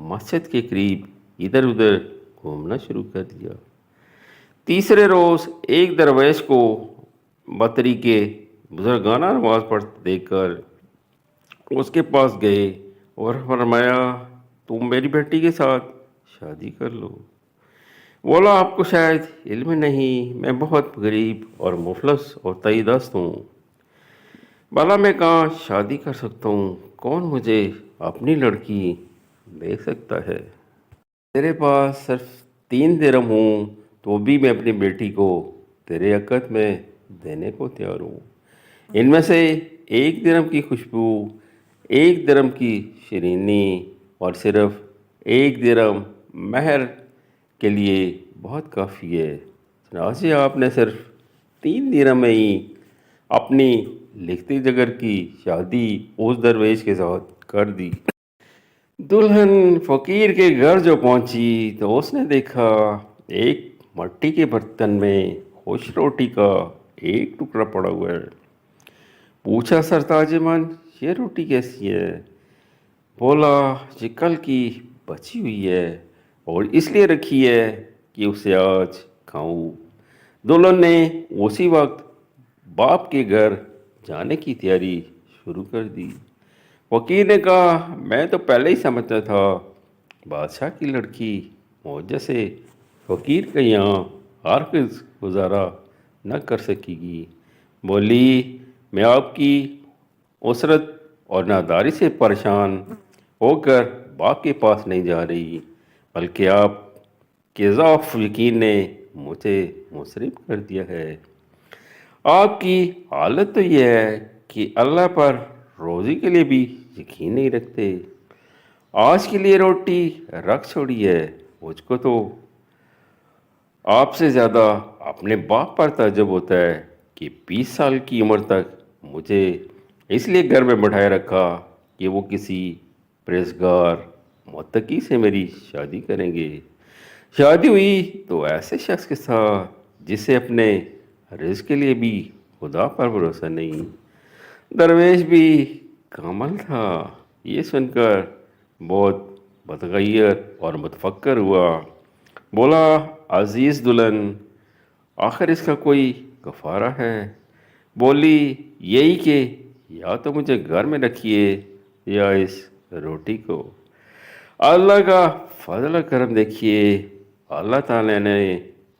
مسجد کے قریب ادھر ادھر گھومنا شروع کر دیا۔ تیسرے روز ایک درویش کو بطریقے بزرگانہ نماز پڑھتے دیکھ کر اس کے پاس گئے اور فرمایا تم میری بیٹی کے ساتھ شادی کر لو۔ بولا آپ کو شاید علم نہیں، میں بہت غریب اور مفلس اور تہی دست ہوں، بھلا میں کہاں شادی کر سکتا ہوں، کون مجھے اپنی لڑکی دے سکتا ہے؟ تیرے پاس صرف 3 درہم ہوں تو بھی میں اپنی بیٹی کو تیرے عقد میں دینے کو تیار ہوں۔ ان میں سے 1 درہم کی خوشبو، 1 درہم کی شیرینی اور صرف 1 درہم مہر کے لیے بہت کافی ہے۔ چنانچہ آپ نے صرف 3 درہم میں ہی اپنی لکھتی جگر کی شادی اس درویش کے ساتھ کر دی۔ دلہن فقیر کے گھر جو پہنچی تو اس نے دیکھا ایک مٹی کے برتن میں خوش روٹی کا ایک ٹکڑا پڑا ہوا ہے۔ پوچھا سرتاج من یہ روٹی کیسی ہے؟ بولا یہ کل کی بچی ہوئی ہے اور اس لیے رکھی ہے کہ اسے آج کھاؤں۔ دلہن نے اسی وقت باپ کے گھر جانے کی تیاری شروع کر دی۔ فقیر نے کہا میں تو پہلے ہی سمجھتا تھا بادشاہ کی لڑکی موجہ سے فقیر کے یہاں ہرگز گزارا نہ کر سکے گی۔ بولی میں آپ کی عسرت اور ناداری سے پریشان ہو کر باپ کے پاس نہیں جا رہی، بلکہ آپ کے ضعف یقین نے مجھے منصرف کر دیا ہے۔ آپ کی حالت تو یہ ہے کہ اللہ پر روزی کے لیے بھی یقین نہیں رکھتے۔ آج کے لیے روٹی رکھ چھوڑی ہے، مجھ کو تو آپ سے زیادہ اپنے باپ پر تعجب ہوتا ہے کہ 20 سال کی عمر تک مجھے اس لیے گھر میں بٹھائے رکھا کہ وہ کسی پرہیزگار متقی سے میری شادی کریں گے۔ شادی ہوئی تو ایسے شخص کے ساتھ جسے اپنے رزق کے لیے بھی خدا پر بھروسہ نہیں۔ درویش بھی کامل تھا، یہ سن کر بہت متغیر اور متفکر ہوا۔ بولا عزیز دلہن آخر اس کا کوئی کفارہ ہے؟ بولی یہی کہ یا تو مجھے گھر میں رکھیے یا اس روٹی کو۔ اللہ کا فضل و کرم دیکھیے، اللہ تعالیٰ نے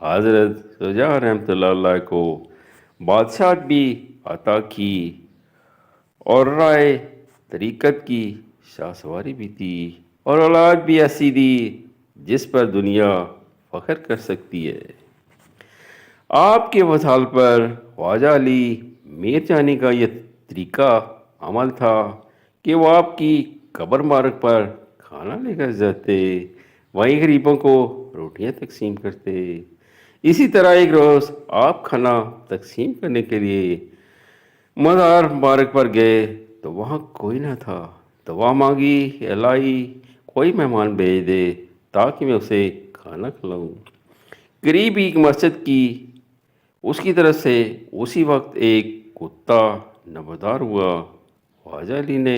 حضرت شجاع رحمۃ اللہ علیہ کو بادشاہت بھی عطا کی اور رائے طریقت کی شاہسواری بھی دی اور اولاد بھی ایسی دی جس پر دنیا فخر کر سکتی ہے۔ آپ کے وصال پر خواجہ علی میر جانی کا یہ طریقہ عمل تھا کہ وہ آپ کی قبر مبارک پر کھانا لے کر جاتے، وہیں غریبوں کو روٹیاں تقسیم کرتے۔ اسی طرح ایک روز آپ کھانا تقسیم کرنے کے لیے مزار مبارک پر گئے تو وہاں کوئی نہ تھا۔ دعا مانگی الہی کوئی مہمان بھیج دے تاکہ میں اسے کھانا کھلاؤں۔ قریب ایک مسجد کی اس کی طرف سے اسی وقت ایک کتا نمودار ہوا۔ خواجہ علی نے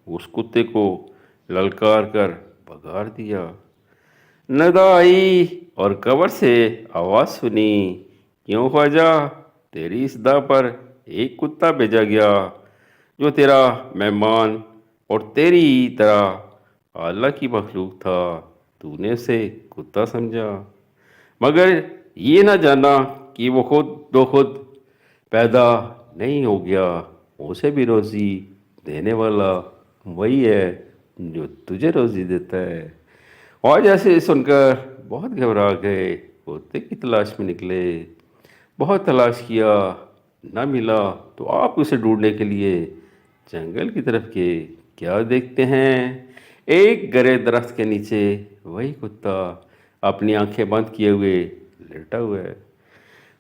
اس کتے کو للکار کر بھگار دیا۔ ندا آئی اور قبر سے آواز سنی کیوں خواجہ تیری اس دا پر ایک کتا بھیجا گیا جو تیرا مہمان اور تیری طرح اللہ کی مخلوق تھا، تو نے اسے کتا سمجھا، مگر یہ نہ جانا کہ وہ خود بخود پیدا نہیں ہو گیا، اسے بھی روزی دینے والا وہی ہے جو تجھے روزی دیتا ہے۔ اور جیسے سن کر بہت گھبرا گئے، کتے کی تلاش میں نکلے، بہت تلاش کیا نہ ملا تو آپ اسے ڈھونڈنے کے لیے جنگل کی طرف گئے۔ کیا دیکھتے ہیں ایک گرے درخت کے نیچے وہی کتا اپنی آنکھیں بند کیے ہوئے لیٹا ہوا ہے۔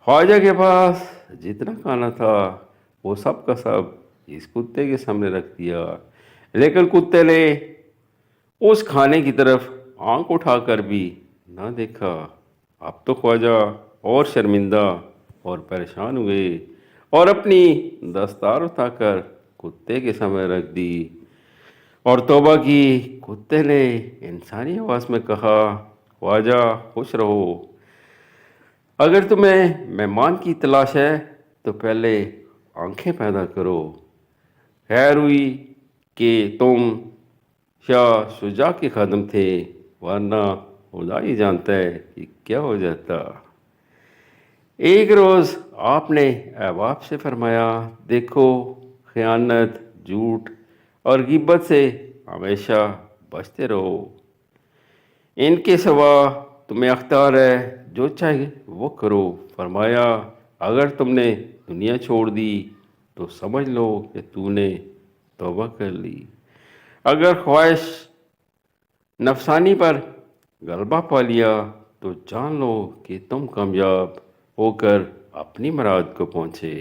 خواجہ کے پاس جتنا کھانا تھا وہ سب کا سب اس کتے کے سامنے رکھ دیا، لیکن کتے نے اس کھانے کی طرف آنکھ اٹھا کر بھی نہ دیکھا۔ اب تو خواجہ اور شرمندہ اور پریشان ہوئے اور اپنی دستار اٹھا کر کتے کے سامنے رکھ دی اور توبہ کی۔ کتے نے انسانی آواز میں کہا، خواجہ خوش رہو، اگر تمہیں مہمان کی تلاش ہے تو پہلے آنکھیں پیدا کرو۔ خیر ہوئی کہ تم شاہ شجاع کے خادم تھے، ورنہ خدا ہی جانتا ہے کہ کیا ہو جاتا۔ ایک روز آپ نے احباب سے فرمایا، دیکھو، خیانت، جھوٹ اور غیبت سے ہمیشہ بچتے رہو، ان کے سوا تمہیں اختیار ہے، جو چاہے وہ کرو۔ فرمایا، اگر تم نے دنیا چھوڑ دی تو سمجھ لو کہ تو نے توبہ کر لی، اگر خواہش نفسانی پر غلبہ پا لیا تو جان لو کہ تم کامیاب ہو کر اپنی مراد کو پہنچے۔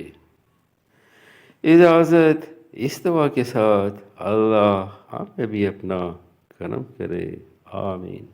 اجازت اس دعا کے ساتھ، اللہ ہم پہ بھی اپنا کرم کرے، آمین۔